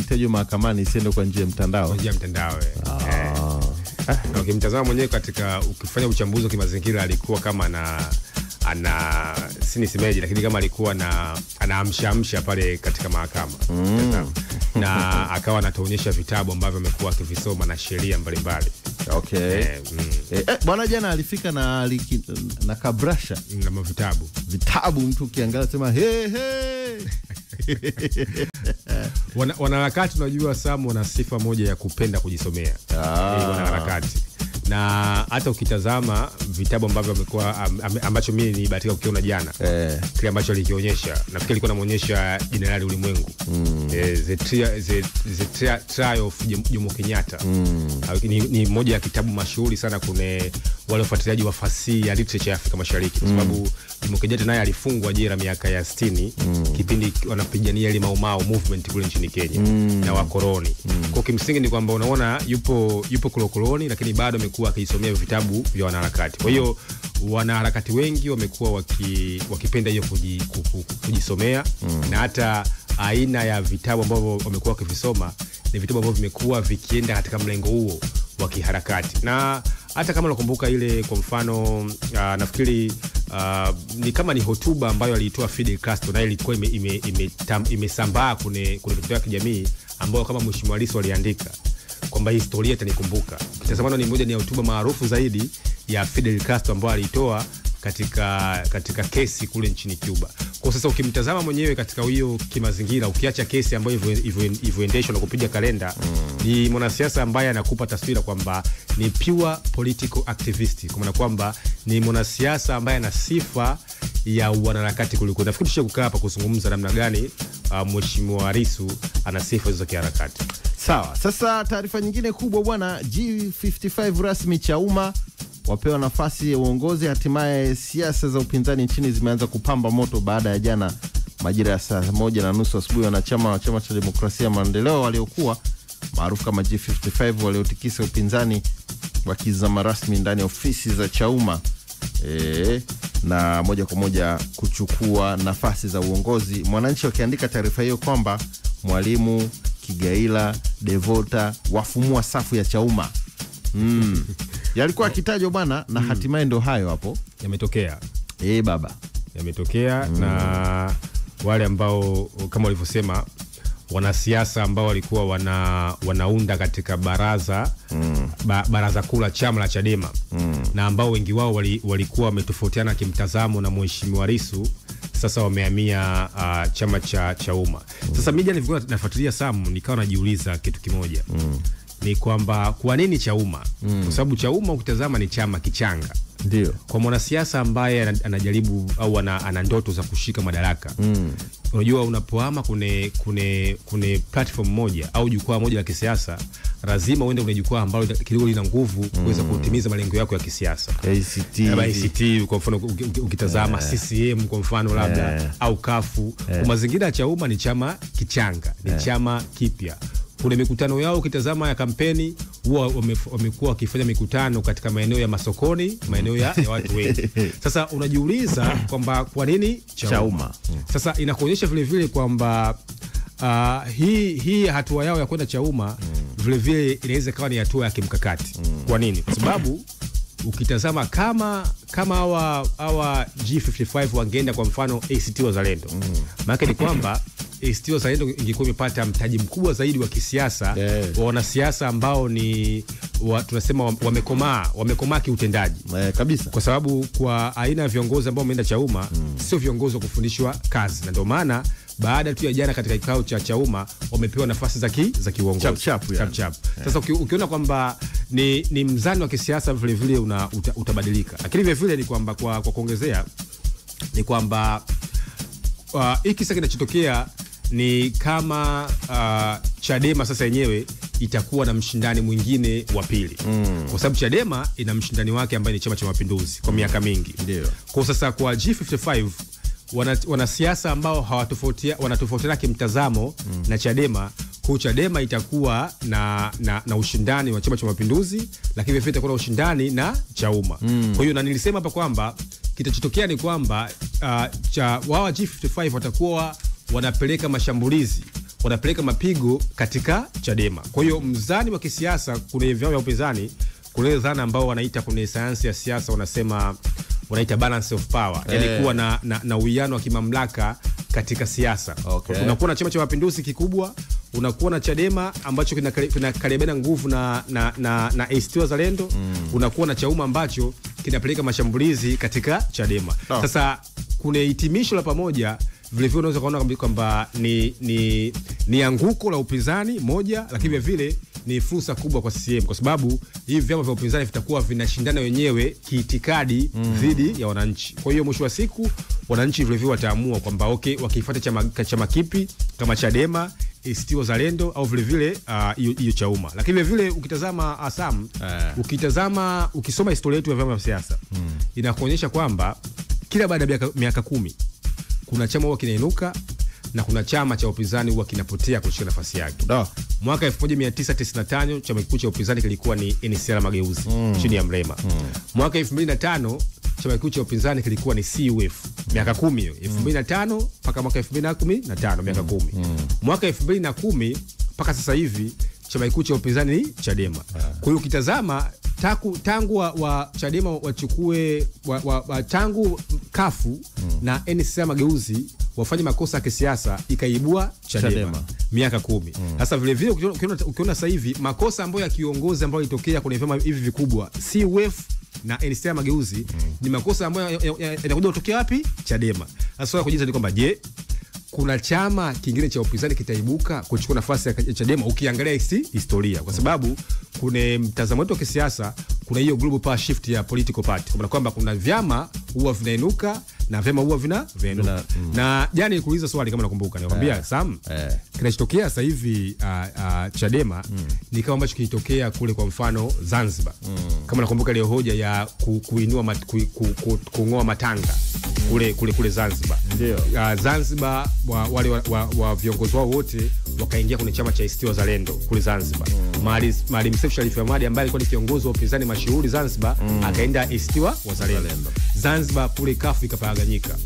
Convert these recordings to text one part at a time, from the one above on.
itaje mahakamani isiende kwa njia ya mtandao. Kwa njia ya mtandao. Na ukimtazama mwenyewe katika ukifanya uchambuzi wa kimazingira alikuwa kama sinisemeje, lakini kama alikuwa anaamsha pale katika mahakama. Na akawa anatuonyesha vitabu ambavyo amekuwa akivisoma na sheria mbalimbali. Okay. Bwana jana alifika na kabrasha na vitabu mtu kiangalia sema he. Wanaharakati unajua Sam wana sifa moja ya kupenda kujisomea. Wanaharakati. Na hata ukitazama vitabu ambavyo amekuwa ambacho mimi nilibahatika kukiona jana, kile ambacho alikionyesha, nafikiri alikuwa anamuonyesha Jenerali Ulimwengu. The Trial of Jomo Kenyatta. Ni moja ya kitabu mashuhuri sana kuna wale wafuatiliaji wa fasihi ya literature ya Afrika Mashariki, kwa sababu Jomo Kenyatta naye alifungwa jela miaka ya 60 kipindi wanapigania ile Mau Mau movement kule nchini Kenya na wakoloni. Kwa kimsingi ni kwamba unaona yupo koloni, lakini bado amekuwa akisomea vitabu vya wanaharakati. Kwa hiyo wanaharakati wengi wamekuwa wakipenda hiyo kujisomea, na hata aina ya vitabu ambavyo wamekuwa wakivisoma ni vitabu ambavyo vimekuwa vikienda katika mlengo huo wa kiharakati. Na hata kama unakumbuka ile kwa mfano nafikiri ni kama ni hotuba ambayo aliitoa Fidel Castro, na ilikuwa imesambaa kwenye mitandao ya kijamii, ambayo kama Mheshimiwa Lissu aliandika kwamba historia itanikumbuka. Kitazamana ni moja ya hotuba maarufu zaidi ya Fidel Castro ambayo alitoa katika kesi kule nchini Cuba. Kwa sasa ukimtazama mwenyewe katika hiyo kimazingira, ukiacha kesi ambayo ilivyoendeshwa na kupiga kalenda, ni mwanasiasa ambaye anakupa taswira kwamba ni pure political activist, kwa maana kwamba ni mwanasiasa ambaye ana sifa ya wanaharakati kuliko. Nafikiri tushakukaa hapa kuzungumza namna gani Mheshimiwa Lissu ana sifa za kiharakati. Sawa. Sasa taarifa nyingine kubwa bwana, G55 rasmi Chauma wapewa nafasi ya uongozi. Hatimaye siasa za upinzani nchini zimeanza kupamba moto baada ya jana majira ya 1:30 asubuhi wanachama wa Chama cha Demokrasia Maendeleo waliokuwa maarufu kama G55 waliotikisa upinzani wakizama rasmi ndani ya ofisi za Chauma na moja kwa moja kuchukua nafasi za uongozi. Mwananchi wakiandika taarifa hiyo kwamba Mwalimu, Kigaila, Devota wafumua safu ya Chauma. Yalikuwa akitajwa bwana, na hatimaye ndo hayo hapo yametokea. Baba yametokea. Na wale ambao kama walivyosema wanasiasa ambao walikuwa wanaunda katika baraza kuu la chama la Chadema, na ambao wengi wao walikuwa wametofautiana kimtazamo na Mheshimiwa Lissu, sasa wamehamia chama cha Chauma. Sasa mimi nilikuwa nafuatilia Sam, nikawa najiuliza kitu kimoja. Ni kwamba kwa nini Chauma? Kwa sababu Chauma ukitazama ni chama kichanga. Ndio. Kwa mwanasiasa ambaye anajaribu au ana ndoto za kushika madaraka. Unajua unapohama kune platform moja au jukwaa moja la kisiasa, lazima uende kwenye jukwaa ambalo kidogo lina nguvu kuweza kutimiza malengo yako ya kisiasa. ACT kwa mfano ukitazama CCM kwa mfano labda au kafu. Kwa mazingira ya Chauma ni chama kichanga, ni chama kipya. Kuna mikutano yao ukitazama ya kampeni huwa wamekuwa wakifanya mikutano katika maeneo ya masokoni, maeneo ya watu wengi. Sasa unajiuliza kwamba kwa nini Chauma? Sasa inakuonyesha vile vile kwamba hii hatua yao ya kwenda Chauma vile vile inaweza kawa ni hatua ya kimkakati. Kwa nini? Kwa sababu ukitazama kama hawa G55 wangeenda kwa mfano ACT Wazalendo, maana ni kwamba ACT Wazalendo ingekuwa imepata mtaji mkubwa zaidi wa kisiasa, wa wanasiasa ambao ni tunasema wamekomaa kiutendaji kabisa, kwa sababu kwa aina ya viongozi ambao wameenda Chauma sio viongozi wa kufundishwa kazi, na ndio maana baada tu ya jana katika kikao cha Chauma wamepewa nafasi za kiuongozi chap. Sasa ukiona kwamba ni mzani wa kisiasa vile vile utabadilika. Lakini vile vile ni kwamba kwa kuongezea ni kwamba hiki kisa kinachotokea ni kama Chadema sasa yenyewe itakuwa na mshindani mwingine wa pili. Kwa sababu Chadema ina mshindani wake ambaye ni Chama cha Mapinduzi kwa miaka mingi. Ndio. Kwa sasa kwa G55 wanasiasa ambao wanatofautiana kimtazamo na Chadema, kwa Chadema itakuwa na ushindani wa Chama cha Mapinduzi, lakini vile itakuwa na ushindani na Chauma. Kwa hiyo na nilisema hapa kwamba kitachotokea ni kwamba wao G55 watakuwa wanapeleka mashambulizi wanapeleka mapigo katika Chadema. Kwa hiyo mzani wa kisiasa, kuna vyama vya upinzani, kuna dhana ambao wanaita kwenye sayansi ya siasa wanaita balance of power, yani kuwa na uwiano wa kimamlaka katika siasa. Unakuwa na Chama cha Mapinduzi kikubwa, unakuwa na Chadema ambacho kinakaribiana nguvu na ACT Wazalendo, unakuwa na Chauma ambacho kinapeleka mashambulizi katika Chadema. Sasa kuna hitimisho la pamoja, vile vile unaweza kuona kwamba ni anguko la upinzani moja, lakini vile ni fursa kubwa kwa CCM, kwa sababu hivi vyama vya upinzani vitakuwa vinashindana wenyewe kiitikadi dhidi ya wananchi. Kwa hiyo mwisho wa siku wananchi vile vile wataamua kwamba wakifuata chama kipi, kama Chadema, ACT Wazalendo au vile vile hiyo Chauma. Lakini vile vile ukitazama Asam, ukisoma historia yetu ya vyama vya siasa, inakuonyesha kwamba kila baada ya miaka 10 kuna chama huwa kinainuka na kuna chama cha upinzani huwa kinapotea kushika nafasi yake. Mwaka 1995 chama kikuu cha upinzani kilikuwa ni NCCR Mageuzi chini ya Mrema. Mwaka 2005 chama kikuu cha upinzani kilikuwa ni CUF. Miaka 10 hiyo. 2005 mpaka mwaka 2015 miaka 10. Mwaka 2010 mpaka sasa hivi chama kikuu cha upinzani ni Chadema. Kwa hiyo ukitazama tangu wa Chadema wachukue tangu kafu na NCCR Mageuzi wafanye makosa ya kisiasa ikaibua Chadema miaka 10. Sasa vile vile ukiona sasa hivi makosa ambayo ya kiongozi ambayo ilitokea kwenye vyama hivi vikubwa CUF na NCCR Mageuzi ni makosa ambayo yanakuja kutokea wapi? Chadema. Sasa swali kujiuliza ni kwamba je, kuna chama kingine cha upinzani kitaibuka kuchukua nafasi ya Chadema ukiangalia historia? Kwa sababu kuna mtazamo wetu wa kisiasa, kuna hiyo global power shift ya political party, kwa kwamba kuna vyama huwa vinainuka na vyama huwa vinainuka. Na jana nilikuuliza swali kama nakumbuka, nikwambia Sam, kinachotokea sasa hivi Chadema ni kama ambacho kilitokea kule kwa mfano Zanzibar. Kama nakumbuka ile hoja ya kuinua kungoa matanga kule Zanzibar. Zanzibar wale wa viongozi wao wote wakaingia kwenye chama cha ACT Wazalendo kule Zanzibar. Maalim Seif Sharif Hamad ambaye alikuwa ni kiongozi wa upinzani mashuhuri Zanzibar akaenda ACT Wazalendo. Zanzibar kule kafu ikapaganyika.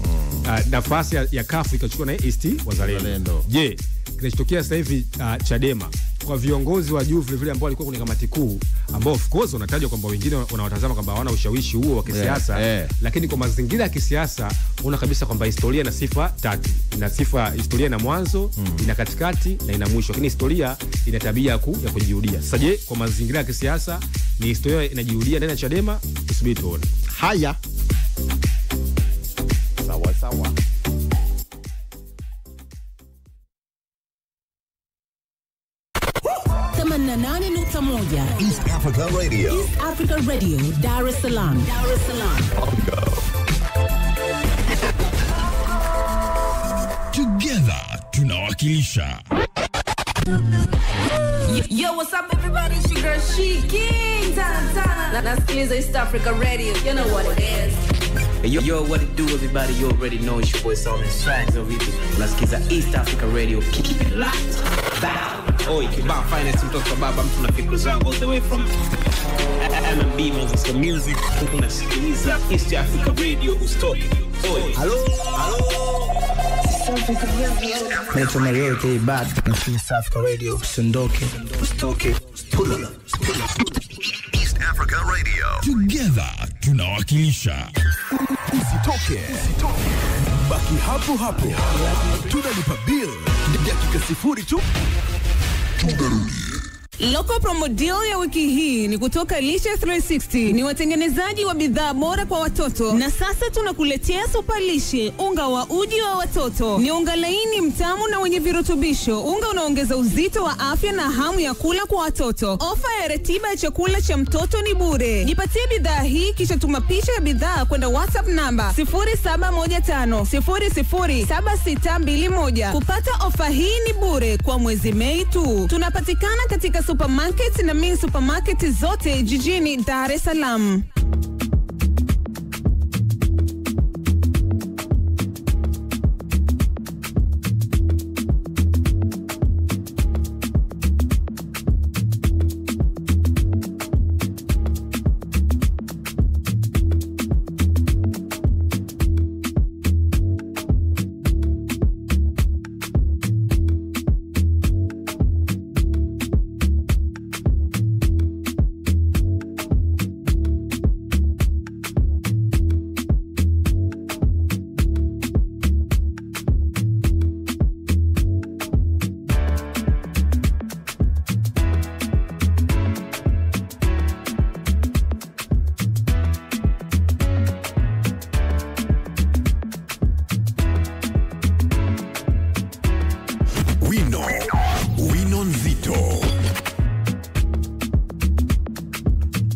Nafasi ya kafu ikachukua na ACT Wazalendo. Je, kinachotokea sasa hivi Chadema kwa viongozi wa juu vile vile ambao walikuwa kwenye kamati kuu, ambao of course wanatajwa kwamba wengine wanawatazama kwamba hawana ushawishi huo wa kisiasa, lakini kwa mazingira ya kisiasa una kabisa kwamba historia na sifa tatu. Ina sifa, historia ina mwanzo, ina katikati na ina mwisho. Lakini historia ina tabia ya kujirudia. Sasa je, kwa mazingira ya kisiasa ni historia inajirudia ndani ya Chadema? Tusubiri tuone. Haya. Sawa. East Africa Radio. East Africa Radio, Dar es Salaam. Together tunawakilisha. Yo, what's up everybody? It's your girl She-King Tana. Nasikiliza East Africa Radio. You know what it is. Hey, yo, what it do everybody? You already know it's your boy Solomon Strags of it. Nasikiliza East Africa Radio. Keep it locked. Oi, kibao finance mtoto baba, mtu na fikra zangu all the way from M&B music. Tunasikiliza East Africa Radio. Ustoke. Oi, hello. Naitwa Mario K. Bad. East Africa Radio. Usiondoke. Pull up. East Africa Radio. Together tunawakilisha. Usitoke. Baki hapo. Tunalipa bill. Dakika 0 tu. Tunarudi. Local promo deal ya wiki hii ni kutoka Lishe 360. Ni watengenezaji wa bidhaa bora kwa watoto. Na sasa tunakuletea Super Lishe, unga wa uji wa watoto. Ni unga laini, mtamu na wenye virutubisho. Unga unaongeza uzito wa afya na hamu ya kula kwa watoto. Ofa ya ratiba ya chakula cha mtoto ni bure. Jipatie bidhaa hii kisha tuma picha ya bidhaa kwenda WhatsApp namba 0715007621. Kupata ofa hii ni bure kwa mwezi Mei tu. Tunapatikana katika supermarket na mini supermarket zote jijini Dar es Salaam.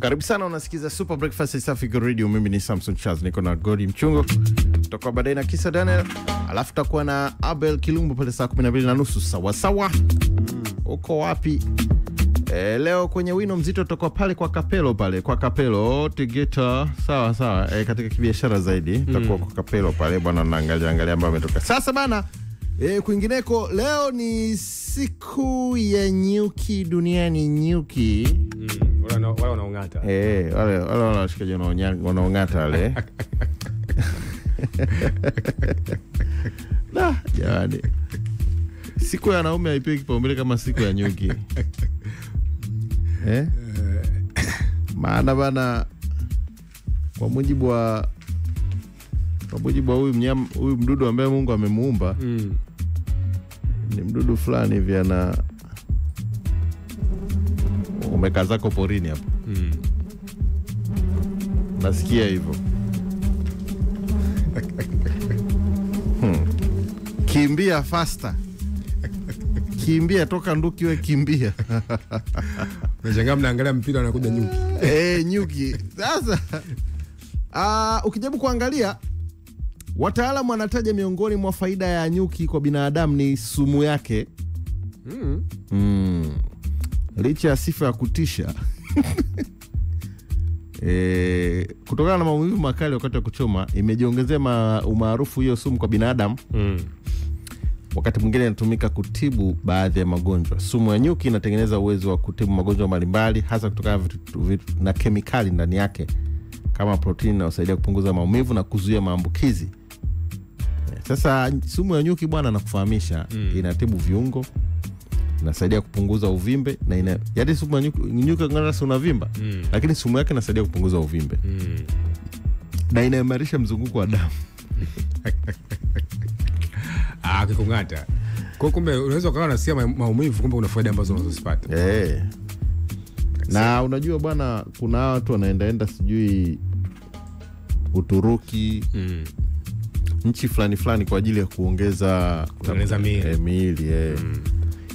Karibu sana, unasikiza Super Breakfast East Africa Radio. Mimi ni Samson Charles, niko na Godi Mchungo. Tutakuwa baadaye na Kisa Daniel, alafu tutakuwa na Abel Kilumbu pale saa 12:30 sawa sawa. Uko wapi? Leo kwenye wino mzito tutakuwa pale kwa Kapelo Tegeta sawa sawa. Katika kibiashara zaidi tutakuwa kwa Kapelo pale bwana, naangalia ambao ametoka. Sasa bana, kwingineko leo ni siku ya nyuki duniani. Nyuki wala wanaongata. Wale wanashikaje wanaongata wale. Jamani. Siku ya wanaume haipewi kipaumbele kama siku ya nyuki. Maana bana, kwa mujibu wa huyu mdudu ambaye Mungu amemuumba, ni mdudu fulani hivi ana umekaa zako porini hapo. Nasikia hivyo. Kimbia faster. Kimbia, toka nduki we kimbia. Unashangaa mnaangalia mpira anakuja nyuki. Nyuki. Sasa ukijaribu kuangalia, wataalamu wanataja miongoni mwa faida ya nyuki kwa binadamu ni sumu yake. Licha ya sifa ya kutisha. Kutokana na maumivu makali wakati wa kuchoma, imejiongezea umaarufu hiyo sumu kwa binadamu. Wakati mwingine inatumika kutibu baadhi ya magonjwa. Sumu ya nyuki inatengeneza uwezo wa kutibu magonjwa mbalimbali, hasa kutokana na kemikali ndani yake kama protini inayosaidia kupunguza maumivu na kuzuia maambukizi. Sasa sumu ya nyuki bwana, nakufahamisha, inatibu viungo, inasaidia kupunguza uvimbe na yaani sumu ya nyuki ngana una vimba, lakini sumu yake inasaidia kupunguza uvimbe. Na inaimarisha mzunguko wa damu. Kikungata. Kwa kumbe unaweza ukawa unasikia maumivu, kumbe una faida ambazo unazozipata. Na unajua bwana, kuna watu wanaenda sijui Uturuki, nchi fulani kwa ajili ya kuongeza miili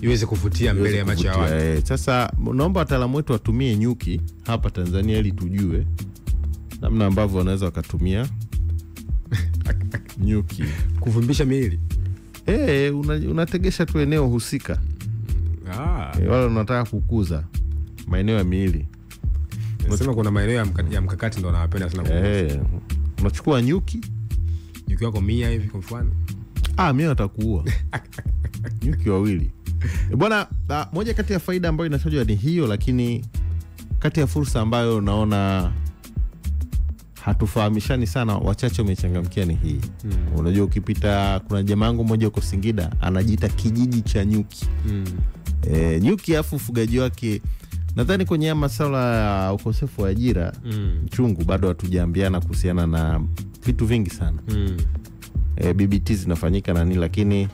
iweze kuvutia mbele ya macho ya watu. Sasa naomba wataalamu wetu watumie nyuki hapa Tanzania ili tujue namna ambavyo wanaweza wakatumia nyuki kuvumbisha miili. Unategesha tu eneo husika. Wale unataka kukuza maeneo ya miili. Unasema kuna maeneo ya mkakati ndo wanapenda sana kukuza. Unachukua nyuki wako 100 hivi kwa mfano. 100 watakuua. Nyuki wawili. Bwana, moja kati ya faida ambayo inatajwa ni hiyo, lakini kati ya fursa ambayo naona hatufahamishani sana, wachache wamechangamkia ni hii. Unajua ukipita, kuna jamaa wangu mmoja huko Singida anajiita kijiji cha nyuki. Nyuki afu ufugaji wake, nadhani kwenye masuala ya ukosefu wa ajira chungu bado hatujaambiana kuhusiana na vitu vingi sana. BBT zinafanyika na nini, lakini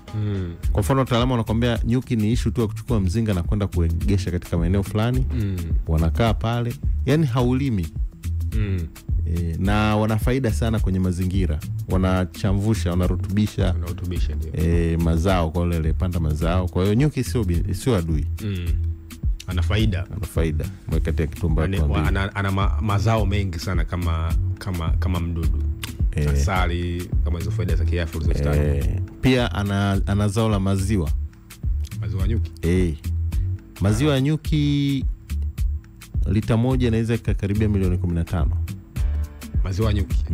kwa mfano wataalamu wanakuambia nyuki ni issue tu ya kuchukua mzinga na kwenda kuegesha katika maeneo fulani. Wanakaa pale, yani haulimi. Na wana faida sana kwenye mazingira. Wanachamvusha, wanarutubisha ndio mazao, kwa wale panda mazao. Kwa hiyo nyuki sio adui. Ana faida mwekati ya kitumba. Ana mazao mengi sana kama mdudu. Asali, kama hizo faida za kiafya ulizotaja. Pia ana zao la maziwa nyuki. Maziwa ya nyuki lita moja inaweza kukaribia milioni 15. Maziwa ya nyuki.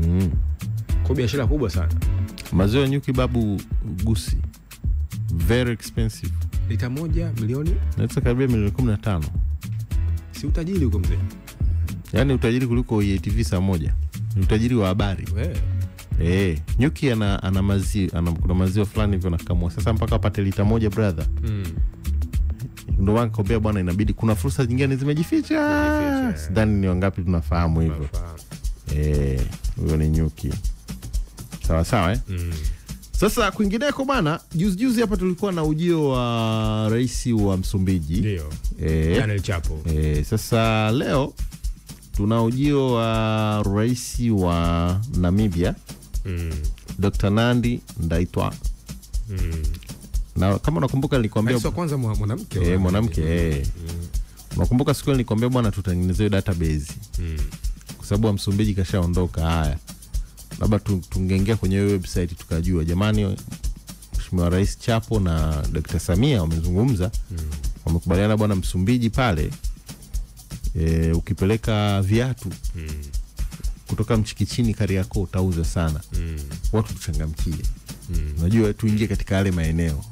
Kwa biashara kubwa sana. Maziwa ya nyuki babu gusi. Very expensive. Lita moja milioni? Inaweza karibia milioni 15. Si utajiri huko mzee. Yaani utajiri kuliko EATV saa moja. Ni utajiri wa habari. Nyuki ana maziwa, kuna maziwa fulani hivyo nakamua. Sasa mpaka apate lita moja brother. Ndio maana kwambia bwana, inabidi kuna fursa nyingine zimejificha. Sidhani ni wangapi tunafahamu hivyo. Huyo ni nyuki. Sawa sawa Sasa kwingineko bana, juzi hapa tulikuwa na ujio wa rais wa Msumbiji. Ndio. Daniel Chapo. Sasa leo tuna ujio wa rais wa Namibia. Dr. Nandi Ndaitwah. Na kama unakumbuka nilikwambia kwanza mwanamke. Mwanamke. Nakumbuka siku ile nilikwambia bwana tutengenezee database. Kwa sababu wa Msumbiji kashaondoka. Haya. Labda tungeingia kwenye website tukajua jamani Mheshimiwa Rais Chapo na Dr. Samia wamezungumza. Wamekubaliana bwana Msumbiji pale ukipeleka viatu kutoka Mchikichini Kariakoo utauza sana. Watu tuchangamkie. Unajua tuingie katika yale maeneo.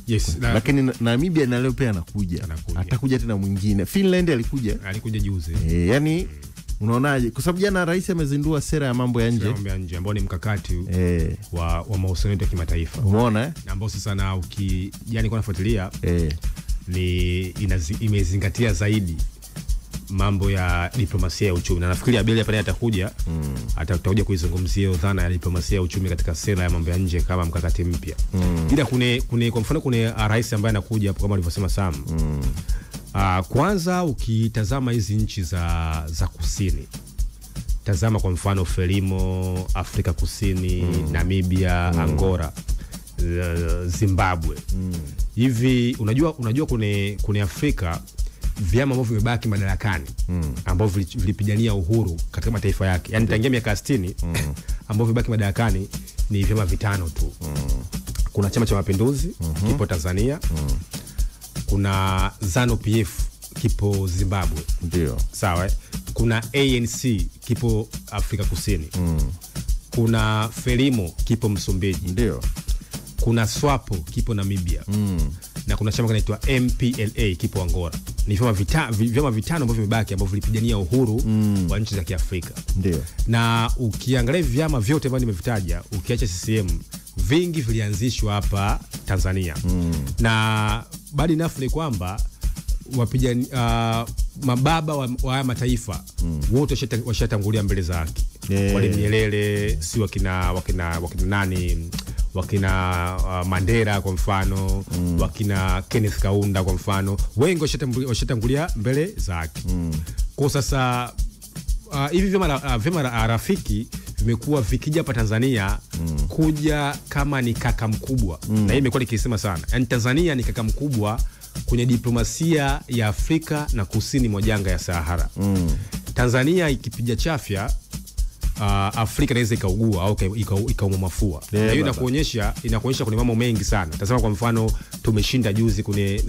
Yes, lakini Namibia na leo pia anakuja. Atakuja tena mwingine. Finland alikuja juzi. Yani unaonaje? Kwa sababu jana rais amezindua sera ya mambo ya nje. Mambo ya nje ambao ni mkakati wa mahusiano ya kimataifa. Umeona ambao sasa na yani kwa nafuatilia ni imezingatia zaidi mambo ya diplomasia ya uchumi. Na nafikiri Abeli hapa atakuja atakuja kuizungumzia dhana ya diplomasia ya uchumi katika sera ya mambo ya nje kama mkakati mpya. Ila kwa mfano kuna rais ambaye anakuja hapo kama alivyosema Sam. Kwanza ukitazama hizi nchi za kusini. Tazama kwa mfano Frelimo, Afrika Kusini, Namibia, Angola, Zimbabwe. Hivi unajua kuna Afrika vyama ambavyo vimebaki madarakani ambavyo vilipigania uhuru katika mataifa yake. Yaani tangia miaka 60 ambavyo vimebaki madarakani ni vyama 5 tu. Kuna Chama cha Mapinduzi kipo Tanzania. Kuna ZANU-PF kipo Zimbabwe. Ndio. Sawa. Kuna ANC kipo Afrika Kusini. Kuna Frelimo kipo Msumbiji. Ndio. Kuna SWAPO kipo Namibia. Na kuna chama kinaitwa MPLA kipo Angola. Ni vyama 5 ambavyo vimebaki ambavyo vilipigania uhuru wa nchi za Kiafrika. Ndio. Na ukiangalia vyama vyote ambavyo nimevitaja, ukiacha CCM, vingi vilianzishwa hapa Tanzania. Na bali nafu ni kwamba wapigani mababa wa haya mataifa wote washatangulia mbele za haki. Wale Nyerere, si wakina nani, wakina Mandela kwa mfano, wakina Kenneth Kaunda kwa mfano, wengi washatangulia mbele za haki. Kwa sasa hivi vyama rafiki vimekuwa vikija hapa Tanzania kuja kama ni kaka mkubwa. Na hii imekuwa nikisema sana. Yaani Tanzania ni kaka mkubwa kwenye diplomasia ya Afrika na kusini mwa jangwa ya Sahara. Tanzania ikipiga chafya Afrika inaweza ikaugua au ikaumwa mafua. Na hiyo inakuonyesha kuna mambo mengi sana. Tazama kwa mfano tumeshinda juzi kwenye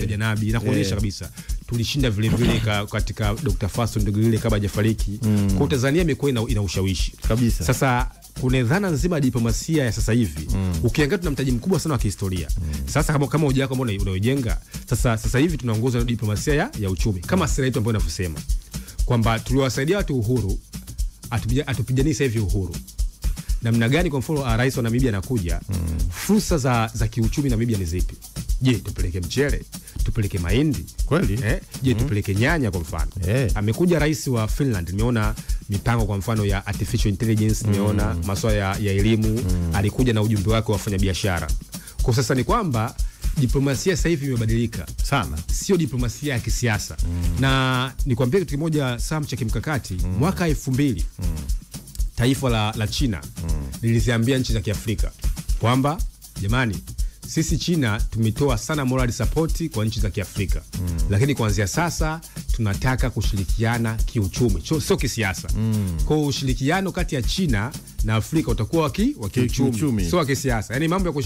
Janabi, inakuonyesha kabisa. Tulishinda vile vile katika Dr. Fasto Ndugulile kabla hajafariki. Kwa Tanzania imekuwa ina ushawishi kabisa. Sasa kuna dhana nzima ya diplomasia ya sasa hivi. Ukiangalia tuna mtaji mkubwa sana wa kihistoria. Sasa kama hoja yako mbona unayojenga? Sasa hivi tunaongoza diplomasia ya uchumi. Kama sera yetu ambayo inavyosema kwamba tuliwasaidia watu uhuru, atupiganie sasa hivi uhuru. Namna gani kwa mfano rais wa Namibia anakuja, fursa za kiuchumi Namibia ni zipi? Je, tupeleke mchele? Tupeleke mahindi? Kweli? Je, tupeleke nyanya kwa mfano? Amekuja rais wa Finland, nimeona mipango kwa mfano ya artificial intelligence, nimeona masuala ya elimu, alikuja na ujumbe wake wa wafanya biashara. Kwa sasa ni kwamba diplomasia sasa hivi imebadilika sana. Sio diplomasia ya kisiasa. Na nikwambia kitu kimoja Sam cha kimkakati, mwaka 2000 taifa la China liliziambia nchi za Kiafrika kwamba jamani, sisi China tumetoa sana moral support kwa nchi za Kiafrika. Lakini kuanzia sasa tunataka kushirikiana kiuchumi, sio kisiasa. Kwa ushirikiano kati ya China na Afrika utakuwa wa kiuchumi, sio wa kisiasa. Yaani mambo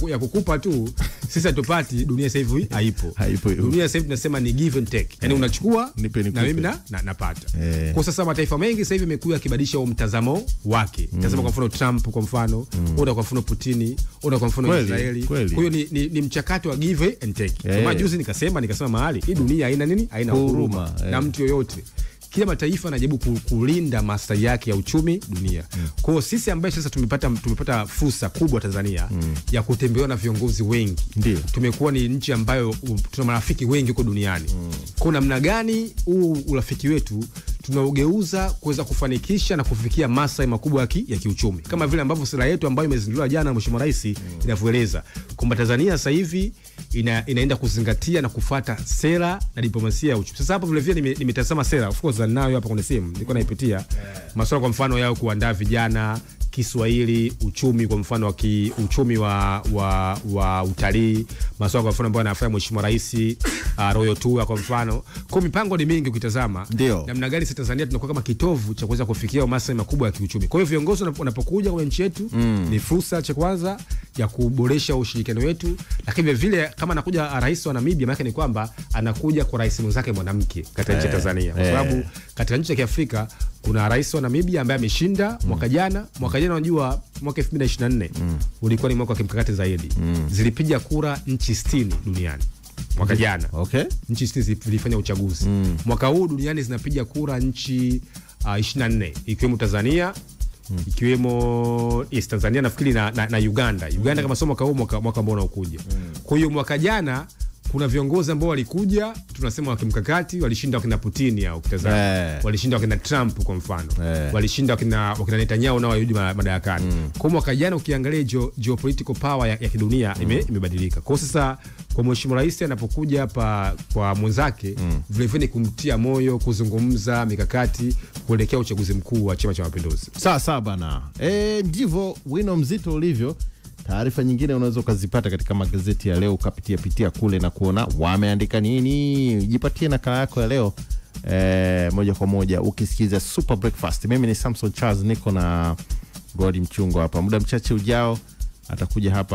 ya kukupa tu sisi hatupati. Dunia sasa hivi haipo. Dunia sasa hivi tunasema ni give and take. Yaani unachukua na mimi napata. Kwa sasa mataifa mengi sasa hivi yamekuwa yakibadilisha mtazamo wake. Tazama kwa mfano Trump kwa mfano, au kwa mfano Putin, au kwa mfano Israeli. Kwa hiyo ni mchakato wa give and take. Kama juzi nikasema mahali hii dunia haina huruma na mtu yoyote. Kila mataifa yanajaribu kulinda maslahi yake ya uchumi dunia. Kwa hiyo sisi ambaye sasa tumepata fursa kubwa Tanzania ya kutembea na viongozi wengi. Tumekuwa ni nchi ambayo tuna marafiki wengi huko duniani. Kwa namna gani huu urafiki wetu tunaugeuza kuweza kufanikisha na kufikia maslahi makubwa ya kiuchumi, kama vile ambavyo sera yetu ambayo imezinduliwa jana na Mheshimiwa Rais inavyoeleza kwamba Tanzania sasa hivi inaenda kuzingatia na kufuata sera na diplomasia ya uchumi. Sasa hapo vile vile nimetazama sera, of course nayo hapa kwenye simu nilikuwa naipitia masuala kwa mfano yao kuandaa vijana Kiswahili, uchumi kwa mfano uchumi wa utalii, masuala kwa mfano ambayo anafanya Mheshimiwa Rais, Royal Tour kwa mfano. Kwa mipango ni mingi ukitazama. Namna gani sisi Tanzania tunakuwa kama kitovu cha kuweza kufikia maslahi makubwa ya kiuchumi. Kwa hiyo viongozi wanapokuja kwenye nchi yetu ni fursa cha kwanza ya kuboresha ushirikiano wetu, lakini vile kama anakuja rais wa Namibia, maana ni kwamba anakuja kwa rais mwenzake mwanamke katika nchi ya Tanzania. Kwa sababu katika nchi za Kiafrika kuna rais wa Namibia ambaye ameshinda mwaka jana. Mwaka jana unajua mwaka 2024 ulikuwa ni mwaka wa kimkakati zaidi. Zilipiga kura nchi 60 duniani. Mwaka jana. Nchi 60 zilifanya uchaguzi. Mwaka huu duniani zinapiga kura nchi 24 ikiwemo Tanzania, ikiwemo Tanzania nafikiri na Uganda. Uganda kama sio mwaka huu, mwaka ambao unaokuja. Kwa hiyo mwaka jana kuna viongozi ambao walikuja, tunasema wa kimkakati, walishinda wakina Putin au ukitazama. Walishinda wakina Trump kwa mfano. Walishinda wakina Netanyahu nao warudi madarakani. Kwa mwaka jana ukiangalia geopolitical power ya kidunia imebadilika. Kwa sasa kwa Mheshimiwa Rais anapokuja hapa kwa mwenzake, vile vile kumtia moyo, kuzungumza mikakati kuelekea uchaguzi mkuu wa Chama cha Mapinduzi. Sawa bana. Ndivyo wino mzito ulivyo. Taarifa nyingine unaweza ukazipata katika magazeti ya leo, ukapitia kule na kuona wameandika nini. Jipatie nakala yako ya leo moja kwa moja ukisikiza Super Breakfast. Mimi ni Samson Charles, niko na Godi Mchungo hapa. Muda mchache ujao atakuja hapa